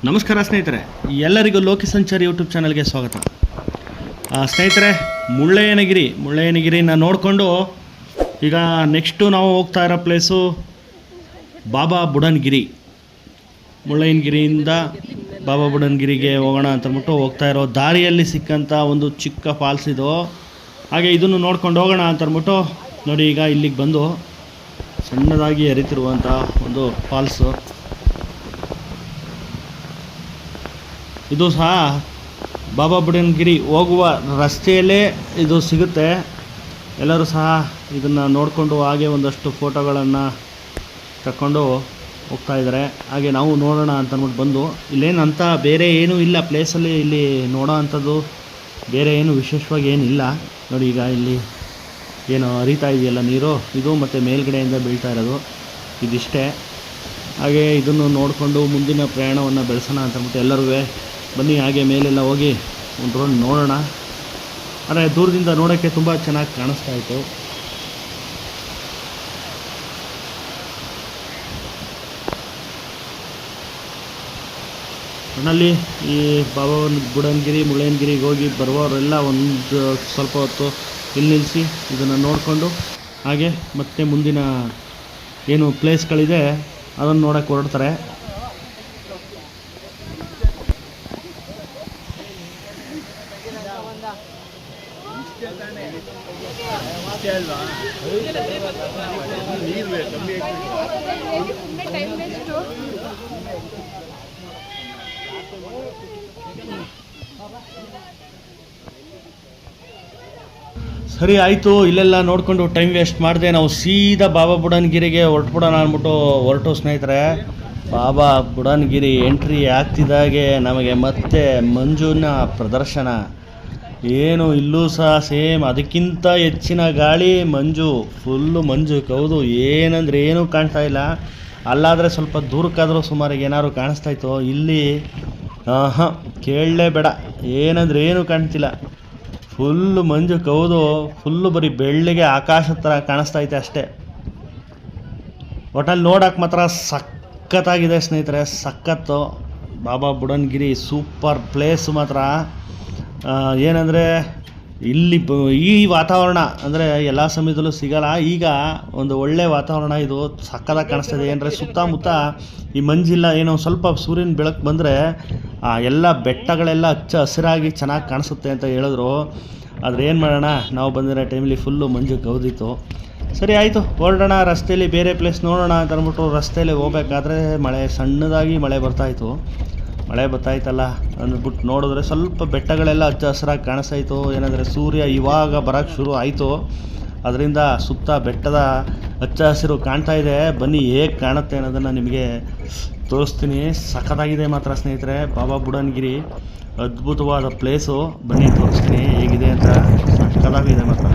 ನಮಸ್ಕಾರ ಸ್ನೇಹಿತರೆ, ಎಲ್ಲರಿಗೂ ಲೋಕಿ ಸಂಚಾರಿ ಯೂಟ್ಯೂಬ್ ಚಾನಲ್ಗೆ ಸ್ವಾಗತ. ಸ್ನೇಹಿತರೆ, ಮುಳ್ಳಯ್ಯನಗಿರಿನ ನೋಡಿಕೊಂಡು ಈಗ ನೆಕ್ಸ್ಟು ನಾವು ಹೋಗ್ತಾ ಇರೋ ಪ್ಲೇಸು ಬಾಬಾ ಬುಡನ್ಗಿರಿ. ಮುಳ್ಳಯ್ಯನಗಿರಿಯಿಂದ ಬಾಬಾ ಬುಡನ್ಗಿರಿಗೆ ಹೋಗೋಣ ಅಂತಂದ್ಬಿಟ್ಟು ಹೋಗ್ತಾ ಇರೋ ದಾರಿಯಲ್ಲಿ ಸಿಕ್ಕಂಥ ಒಂದು ಚಿಕ್ಕ ಫಾಲ್ಸ್ ಇದು. ಹಾಗೆ ಇದನ್ನು ನೋಡ್ಕೊಂಡು ಹೋಗೋಣ ಅಂತಂದ್ಬಿಟ್ಟು ನೋಡಿ, ಈಗ ಇಲ್ಲಿಗೆ ಬಂದು ಸಣ್ಣದಾಗಿ ಹರಿತಿರುವಂಥ ಒಂದು ಫಾಲ್ಸು ಇದು. ಸಹ ಬಾಬಾ ಬುಡನ್ಗಿರಿ ಹೋಗುವ ರಸ್ತೆಯಲ್ಲೇ ಇದು ಸಿಗುತ್ತೆ. ಎಲ್ಲರೂ ಸಹ ಇದನ್ನು ನೋಡಿಕೊಂಡು ಹಾಗೆ ಒಂದಷ್ಟು ಫೋಟೋಗಳನ್ನು ತಗೊಂಡು ಹೋಗ್ತಾ ಇದ್ದಾರೆ. ಹಾಗೆ ನಾವು ನೋಡೋಣ ಅಂತಂದ್ಬಿಟ್ಟು ಬಂದು, ಇಲ್ಲೇನಂತ ಬೇರೆ ಏನೂ ಇಲ್ಲ ಪ್ಲೇಸಲ್ಲಿ. ಇಲ್ಲಿ ನೋಡೋ ಅಂಥದ್ದು ಬೇರೆ ಏನು ವಿಶೇಷವಾಗಿ ಏನಿಲ್ಲ. ನೋಡಿ, ಈಗ ಇಲ್ಲಿ ಏನು ಹರಿತಾ ಇದೆಯಲ್ಲ ನೀರು, ಇದು ಮತ್ತು ಮೇಲ್ಗಡೆಯಿಂದ ಬೀಳ್ತಾ ಇರೋದು ಇದಿಷ್ಟೇ. ಹಾಗೆ ಇದನ್ನು ನೋಡಿಕೊಂಡು ಮುಂದಿನ ಪ್ರಯಾಣವನ್ನು ಬೆಳೆಸೋಣ ಅಂತಂದ್ಬಿಟ್ಟು ಎಲ್ಲರೂ ಬನ್ನಿ ಹಾಗೆ ಮೇಲೆಲ್ಲ ಹೋಗಿ ಒಂದು ರೌಂಡ್ ನೋಡೋಣ. ಆದರೆ ದೂರದಿಂದ ನೋಡೋಕ್ಕೆ ತುಂಬ ಚೆನ್ನಾಗಿ ಕಾಣಿಸ್ತಾ ಇತ್ತು. ನನ್ನಲ್ಲಿ ಈ ಬಾಬಾ ಬುಡನ್ಗಿರಿ ಮುಳ್ಳಯ್ಯನಗಿರಿಗೆ ಹೋಗಿ ಬರುವವರೆಲ್ಲ ಒಂದು ಸ್ವಲ್ಪ ಹೊತ್ತು ಇಲ್ಲಿ ನಿಲ್ಲಿಸಿ ಇದನ್ನು ನೋಡಿಕೊಂಡು ಹಾಗೆ ಮತ್ತೆ ಮುಂದಿನ ಏನು ಪ್ಲೇಸ್ಗಳಿದೆ ಅದನ್ನು ನೋಡೋಕ್ಕೆ ಹೊರಡ್ತಾರೆ. ಸರಿ ಆಯಿತು, ಇಲ್ಲೆಲ್ಲ ನೋಡಿಕೊಂಡು ಟೈಮ್ ವೇಸ್ಟ್ ಮಾಡಿದೆ. ನಾವು ಸೀದಾ ಬಾಬಾ ಬುಡನ್ಗಿರಿಗೆ ಹೊರಟ್ಬಿಡೋಣ ಅಂದ್ಬಿಟ್ಟು ಹೊರಟು ಸ್ನೇಹಿತರೆ. ಬಾಬಾ ಬುಡನ್ಗಿರಿ ಎಂಟ್ರಿ ಆಗ್ತಿದ್ದಾಗೆ ನಮಗೆ ಮತ್ತೆ ಮಂಜುನ ಪ್ರದರ್ಶನ. ಏನು ಇಲ್ಲೂ ಸಹ ಸೇಮ್ ಅದಕ್ಕಿಂತ ಹೆಚ್ಚಿನ ಗಾಳಿ, ಮಂಜು, ಫುಲ್ಲು ಮಂಜು ಕೌದು. ಏನಂದರೆ ಏನೂ ಕಾಣ್ತಾ ಇಲ್ಲ. ಅಲ್ಲಾದರೆ ಸ್ವಲ್ಪ ದೂರಕ್ಕಾದರೂ ಸುಮಾರಿಗೆ ಏನಾದ್ರು ಕಾಣಿಸ್ತಾಯಿತ್ತು. ಇಲ್ಲಿ ಕೇಳಲೇಬೇಡ, ಏನಂದರೆ ಏನೂ ಕಾಣ್ತಿಲ್ಲ. ಫುಲ್ಲು ಮಂಜು ಕೌದು, ಫುಲ್ಲು ಬರೀ ಬೆಳ್ಳಿಗೆ ಆಕಾಶದ ಥರ ಕಾಣಿಸ್ತೈತೆ ಅಷ್ಟೇ. ಒಟ್ಟಲ್ಲಿ ನೋಡೋಕೆ ಮಾತ್ರ ಸಖತ್ತಾಗಿದೆ ಸ್ನೇಹಿತರೆ, ಸಖತ್ತು. ಬಾಬಾ ಬುಡನ್ಗಿರಿ ಸೂಪರ್ ಪ್ಲೇಸು ಮಾತ್ರ. ಏನಂದರೆ ಇಲ್ಲಿ ಈ ವಾತಾವರಣ ಅಂದರೆ ಎಲ್ಲ ಸಮಯದಲ್ಲೂ ಸಿಗಲ್ಲ. ಈಗ ಒಂದು ಒಳ್ಳೆ ವಾತಾವರಣ, ಇದು ಸಕ್ಕತ್ತಾಗಿ ಕಾಣಿಸ್ತದೆ. ಏನಂದರೆ ಸುತ್ತಮುತ್ತ ಈ ಮಂಜಿಲ್ಲ, ಏನೋ ಸ್ವಲ್ಪ ಸೂರ್ಯನ ಬೆಳಕು ಬಂದರೆ ಎಲ್ಲ ಬೆಟ್ಟಗಳೆಲ್ಲ ಹಚ್ಚ ಹಸಿರಾಗಿ ಚೆನ್ನಾಗಿ ಕಾಣಿಸುತ್ತೆ ಅಂತ ಹೇಳಿದ್ರು. ಆದರೆ ಏನು ಮಾಡೋಣ, ನಾವು ಬಂದಿರೋ ಟೈಮಲ್ಲಿ ಫುಲ್ಲು ಮಂಜು ಕೌದಿತ್ತು. ಸರಿ ಆಯಿತು, ಹೊರಡೋಣ. ರಸ್ತೆಯಲ್ಲಿ ಬೇರೆ ಪ್ಲೇಸ್ ನೋಡೋಣ ಅಂತ ಅಂದ್ಬಿಟ್ಟು ರಸ್ತೆಯಲ್ಲಿ ಹೋಗ್ಬೇಕಾದ್ರೆ ಸಣ್ಣದಾಗಿ ಮಳೆ ಬರ್ತಾಯಿತ್ತಲ್ಲ ಅಂದ್ಬಿಟ್ಟು ನೋಡಿದ್ರೆ ಸ್ವಲ್ಪ ಬೆಟ್ಟಗಳೆಲ್ಲ ಹಚ್ಚ ಹಸಿರಾಗಿ ಕಾಣಿಸ್ತಾಯಿತ್ತು. ಏನಂದರೆ ಸೂರ್ಯ ಇವಾಗ ಬರೋಕ್ಕೆ ಶುರು ಆಯಿತು, ಅದರಿಂದ ಸುತ್ತ ಬೆಟ್ಟದ ಹಚ್ಚ ಹಸಿರು ಕಾಣ್ತಾ ಇದೆ. ಬನ್ನಿ ಹೇಗೆ ಕಾಣುತ್ತೆ ಅನ್ನೋದನ್ನು ನಿಮಗೆ ತೋರಿಸ್ತೀನಿ. ಸಖತ್ತಾಗಿದೆ ಮಾತ್ರ ಸ್ನೇಹಿತರೆ ಬಾಬಾ ಬುಡನ್ಗಿರಿ, ಅದ್ಭುತವಾದ ಪ್ಲೇಸು. ಬನ್ನಿ ತೋರಿಸ್ತೀನಿ ಹೇಗಿದೆ ಅಂತ. ಸಖತ್ತಾಗಿದೆ ಮಾತ್ರ.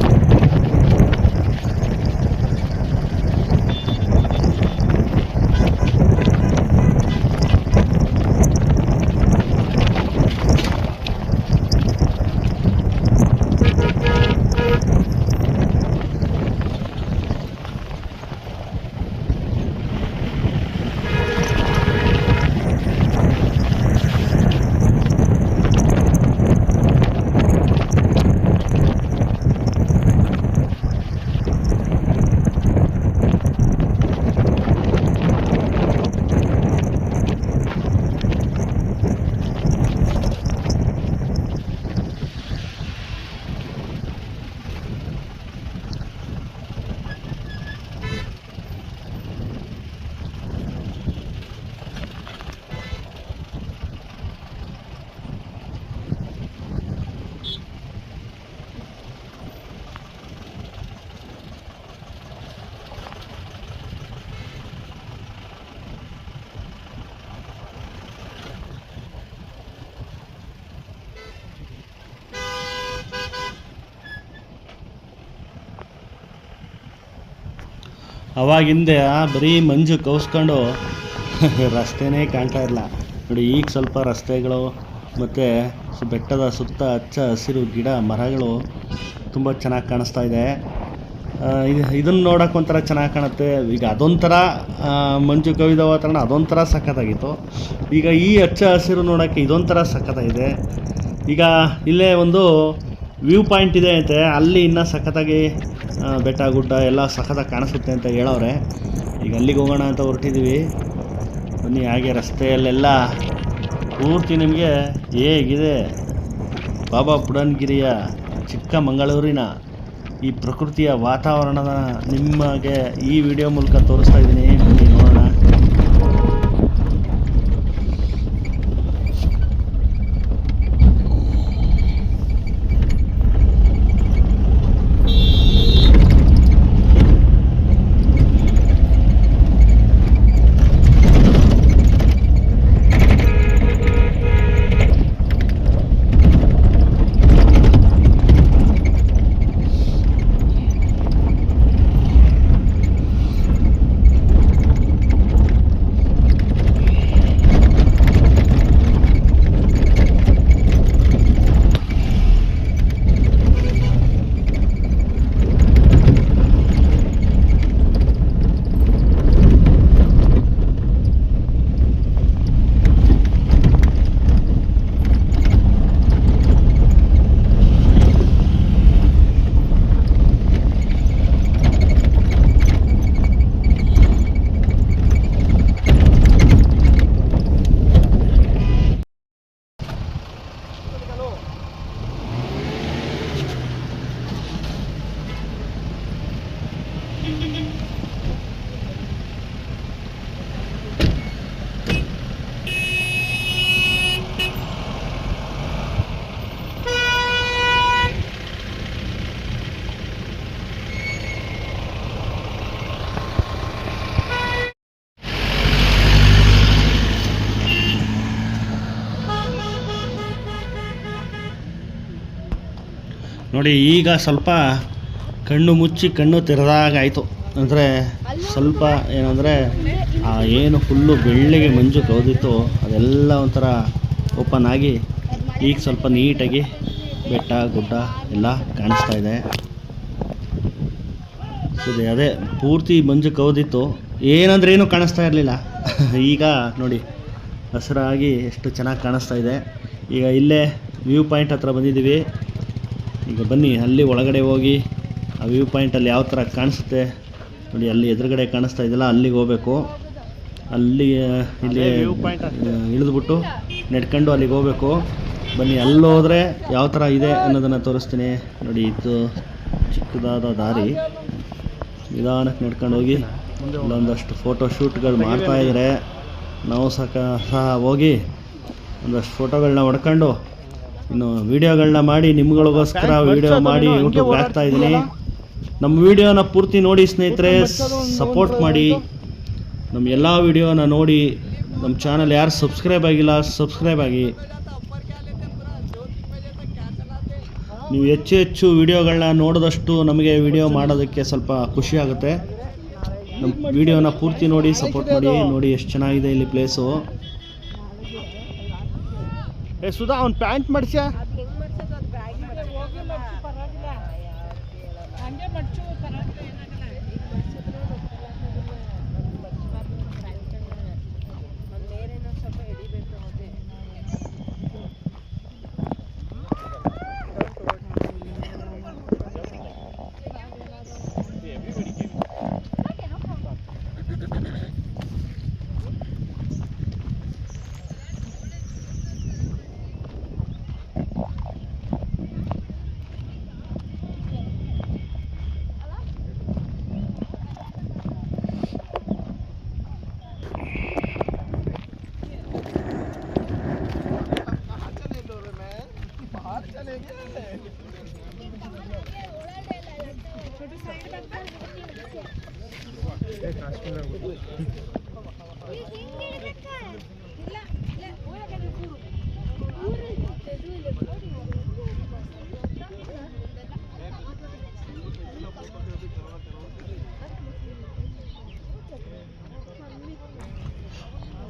ಅವಾಗಿಂದೆ ಬರೀ ಮಂಜು ಕೌಸ್ಕೊಂಡು ರಸ್ತೆನೇ ಕಾಣ್ತಾ ಇರಲ್ಲ. ನೋಡಿ, ಈಗ ಸ್ವಲ್ಪ ರಸ್ತೆಗಳು ಮತ್ತು ಬೆಟ್ಟದ ಸುತ್ತ ಹಚ್ಚ ಹಸಿರು ಗಿಡ ಮರಗಳು ತುಂಬ ಚೆನ್ನಾಗಿ ಕಾಣಿಸ್ತಾ ಇದೆ. ಇದನ್ನು ನೋಡೋಕೆ ಒಂಥರ ಚೆನ್ನಾಗಿ ಕಾಣುತ್ತೆ. ಈಗ ಅದೊಂಥರ ಮಂಜು ಕವಿದ ವಾತಾವರಣ ಅದೊಂಥರ ಸಖತ್ತಾಗಿತ್ತು. ಈಗ ಈ ಹಚ್ಚ ಹಸಿರು ನೋಡೋಕ್ಕೆ ಇದೊಂಥರ ಸಖತ್ತಾಗಿದೆ. ಈಗ ಇಲ್ಲೇ ಒಂದು ವ್ಯೂ ಪಾಯಿಂಟ್ ಇದೆ ಅಂತೆ, ಅಲ್ಲಿ ಇನ್ನೂ ಸಖತ್ತಾಗಿ ಬೆಟ್ಟ ಗುಡ್ಡ ಎಲ್ಲ ಸಖತ್ತಾಗಿ ಕಾಣಿಸುತ್ತೆ ಅಂತ ಹೇಳೋರೆ. ಈಗ ಅಲ್ಲಿಗೆ ಹೋಗೋಣ ಅಂತ ಹೊರಟಿದ್ದೀವಿ. ಬನ್ನಿ, ಹಾಗೆ ರಸ್ತೆಯಲ್ಲೆಲ್ಲ ಪೂರ್ತಿ ನಿಮಗೆ ಹೇಗಿದೆ ಬಾಬಾ ಬುಡನ್ಗಿರಿಯ ಚಿಕ್ಕಮಗಳೂರಿನ ಈ ಪ್ರಕೃತಿಯ ವಾತಾವರಣದ ನಿಮಗೆ ಈ ವಿಡಿಯೋ ಮೂಲಕ ತೋರಿಸ್ತಾ ಇದ್ದೀನಿ. ಬನ್ನಿ ನೋಡೋಣ. ನೋಡಿ, ಈಗ ಸ್ವಲ್ಪ ಕಣ್ಣು ಮುಚ್ಚಿ ಕಣ್ಣು ತೆರೆದಾಗಾಯಿತು. ಅಂದರೆ ಸ್ವಲ್ಪ ಏನಂದರೆ ಏನು ಫುಲ್ಲು ಬೆಳ್ಳಗೆ ಮಂಜು ಕವಿದಿತ್ತು ಅದೆಲ್ಲ ಒಂಥರ ಓಪನ್ ಆಗಿ ಈಗ ಸ್ವಲ್ಪ ನೀಟಾಗಿ ಬೆಟ್ಟ ಗುಡ್ಡ ಎಲ್ಲ ಕಾಣಿಸ್ತಾ ಇದೆ. ಅದೇ ಪೂರ್ತಿ ಮಂಜು ಕವಿದಿತ್ತು, ಏನಂದ್ರೆ ಏನೂ ಕಾಣಿಸ್ತಾ ಇರಲಿಲ್ಲ. ಈಗ ನೋಡಿ ಹಸಿರಾಗಿ ಎಷ್ಟು ಚೆನ್ನಾಗಿ ಕಾಣಿಸ್ತಾ ಇದೆ. ಈಗ ಇಲ್ಲೇ ವ್ಯೂ ಪಾಯಿಂಟ್ ಹತ್ರ ಬಂದಿದ್ದೀವಿ. ಈಗ ಬನ್ನಿ ಅಲ್ಲಿ ಒಳಗಡೆ ಹೋಗಿ ಆ ವ್ಯೂ ಪಾಯಿಂಟಲ್ಲಿ ಯಾವ ಥರ ಕಾಣಿಸುತ್ತೆ ನೋಡಿ. ಅಲ್ಲಿ ಎದುರುಗಡೆ ಕಾಣಿಸ್ತಾ ಇದೆಯಲ್ಲ, ಅಲ್ಲಿಗೆ ಹೋಗಬೇಕು. ಅಲ್ಲಿ ಇಲ್ಲಿ ಇಳಿದ್ಬಿಟ್ಟು ನೆಡ್ಕೊಂಡು ಅಲ್ಲಿಗೆ ಹೋಗಬೇಕು. ಬನ್ನಿ, ಅಲ್ಲಿ ಹೋದರೆ ಯಾವ ಥರ ಇದೆ ಅನ್ನೋದನ್ನು ತೋರಿಸ್ತೀನಿ ನೋಡಿ. ಇದು ಚಿಕ್ಕದಾದ ದಾರಿ, ನಿಧಾನಕ್ಕೆ ನಡ್ಕೊಂಡು ಹೋಗಿ ಇಲ್ಲೊಂದಷ್ಟು ಫೋಟೋ ಶೂಟ್ಗಳು ಮಾಡ್ತಾಯಿದ್ದಾರೆ. ನಾವು ಸಹ ಹೋಗಿ ಒಂದಷ್ಟು ಫೋಟೋಗಳನ್ನ ಹೊಡ್ಕೊಂಡು ಇನ್ನು ವೀಡಿಯೋಗಳನ್ನ ಮಾಡಿ ನಿಮ್ಗಳಿಗೋಸ್ಕರ ವೀಡಿಯೋ ಮಾಡಿ ಯೂಟ್ಯೂಬ್ಗೆ ಹಾಕ್ತಾಯಿದ್ದೀನಿ. ನಮ್ಮ ವೀಡಿಯೋನ ಪೂರ್ತಿ ನೋಡಿ ಸ್ನೇಹಿತರೆ, ಸಪೋರ್ಟ್ ಮಾಡಿ. ನಮ್ಮ ಎಲ್ಲ ವೀಡಿಯೋನ ನೋಡಿ. ನಮ್ಮ ಚಾನಲ್ ಯಾರು ಸಬ್ಸ್ಕ್ರೈಬ್ ಆಗಿಲ್ಲ ಸಬ್ಸ್ಕ್ರೈಬ್ ಆಗಿ. ನೀವು ಹೆಚ್ಚು ವೀಡಿಯೋಗಳನ್ನ ನೋಡಿದಷ್ಟು ನಮಗೆ ವೀಡಿಯೋ ಮಾಡೋದಕ್ಕೆ ಸ್ವಲ್ಪ ಖುಷಿ ಆಗುತ್ತೆ. ನಮ್ಮ ವೀಡಿಯೋನ ಪೂರ್ತಿ ನೋಡಿ ಸಪೋರ್ಟ್ ಮಾಡಿ. ನೋಡಿ ಎಷ್ಟು ಚೆನ್ನಾಗಿದೆ ಇಲ್ಲಿ ಪ್ಲೇಸು. ಸುಧಾ ಅವ್ನು ಪ್ಯಾಂಟ್ ಮಾಡಿಸ್ಯಾ?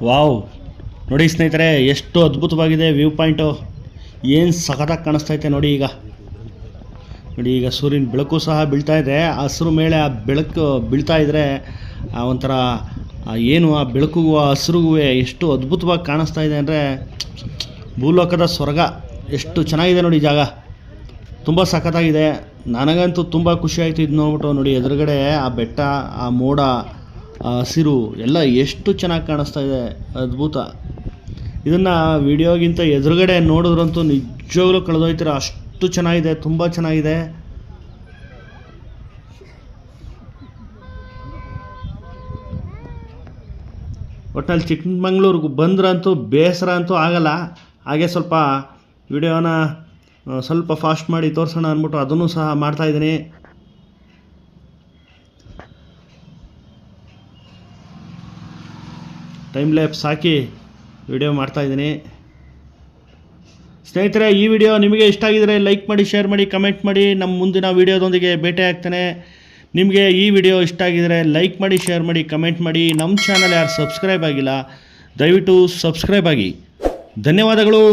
ವಾವ್, ನೋಡಿ ಸ್ನೇಹಿತರೆ ಎಷ್ಟು ಅದ್ಭುತವಾಗಿದೆ ವ್ಯೂ ಪಾಯಿಂಟು. ಏನು ಸಖತ್ತಾಗಿ ಕಾಣಿಸ್ತೈತೆ ನೋಡಿ. ಈಗ ನೋಡಿ ಈಗ ಸೂರ್ಯನ ಬೆಳಕು ಸಹ ಬೀಳ್ತಾ ಇದೆ. ಹಸಿರು ಮೇಲೆ ಆ ಬೆಳಕು ಬೀಳ್ತಾ ಇದ್ದರೆ ಒಂಥರ ಏನು ಆ ಬೆಳಕಿಗೂ ಆ ಹಸಿರಿಗೂ ಎಷ್ಟು ಅದ್ಭುತವಾಗಿ ಕಾಣಿಸ್ತಾ ಇದೆ ಅಂದರೆ ಭೂಲೋಕದ ಸ್ವರ್ಗ. ಎಷ್ಟು ಚೆನ್ನಾಗಿದೆ ನೋಡಿ ಜಾಗ, ತುಂಬ ಸಖತ್ತಾಗಿದೆ. ನನಗಂತೂ ತುಂಬ ಖುಷಿ ಆಯಿತು ಇದು ನೋಡ್ಬಿಟ್ಟು. ನೋಡಿ ಎದುರುಗಡೆ ಆ ಬೆಟ್ಟ, ಆ ಮೋಡ, ಆ ಹಸಿರು ಎಲ್ಲ ಎಷ್ಟು ಚೆನ್ನಾಗಿ ಕಾಣಿಸ್ತಾ ಇದೆ, ಅದ್ಭುತ. ಇದನ್ನು ವಿಡಿಯೋಗಿಂತ ಎದುರುಗಡೆ ನೋಡಿದ್ರಂತೂ ನಿಜವಾಗ್ಲೂ ಕಳೆದೋಯ್ತೀರ, ಅಷ್ಟು ಚೆನ್ನಾಗಿದೆ, ತುಂಬ ಚೆನ್ನಾಗಿದೆ. ಒಟ್ಟಿನಲ್ಲಿ ಚಿಕ್ಕಮಂಗ್ಳೂರಿಗೆ ಬಂದ್ರಂತೂ ಬೇಸರ ಅಂತೂ ಆಗಲ್ಲ. ಹಾಗೆ ಸ್ವಲ್ಪ ವಿಡಿಯೋನ ಸ್ವಲ್ಪ ಫಾಸ್ಟ್ ಮಾಡಿ ತೋರಿಸೋಣ ಅಂದ್ಬಿಟ್ಟು ಅದನ್ನು ಸಹ ಮಾಡ್ತಾಯಿದ್ದೀನಿ. ಟೈಮ್ ಲ್ಯಾಪ್ಸ್ ಹಾಕಿ ವಿಡಿಯೋ ಮಾಡ್ತಾಯಿದ್ದೀನಿ. ಸ್ನೇಹಿತರೆ, ಈ ವಿಡಿಯೋ ನಿಮಗೆ ಇಷ್ಟ ಆಗಿದರೆ ಲೈಕ್ ಮಾಡಿ, ಶೇರ್ ಮಾಡಿ, ಕಮೆಂಟ್ ಮಾಡಿ. ನಮ್ಮ ಮುಂದಿನ ವಿಡಿಯೋದೊಂದಿಗೆ ಭೇಟಿ ಆಗ್ತಾನೆ. ನಿಮಗೆ ಈ ವಿಡಿಯೋ ಇಷ್ಟ ಆಗಿದರೆ ಲೈಕ್ ಮಾಡಿ, ಶೇರ್ ಮಾಡಿ, ಕಮೆಂಟ್ ಮಾಡಿ. ನಮ್ಮ ಚಾನಲ್ ಯಾರು ಸಬ್ಸ್ಕ್ರೈಬ್ ಆಗಿಲ್ಲ ದಯವಿಟ್ಟು ಸಬ್ಸ್ಕ್ರೈಬ್ ಆಗಿ. ಧನ್ಯವಾದಗಳು.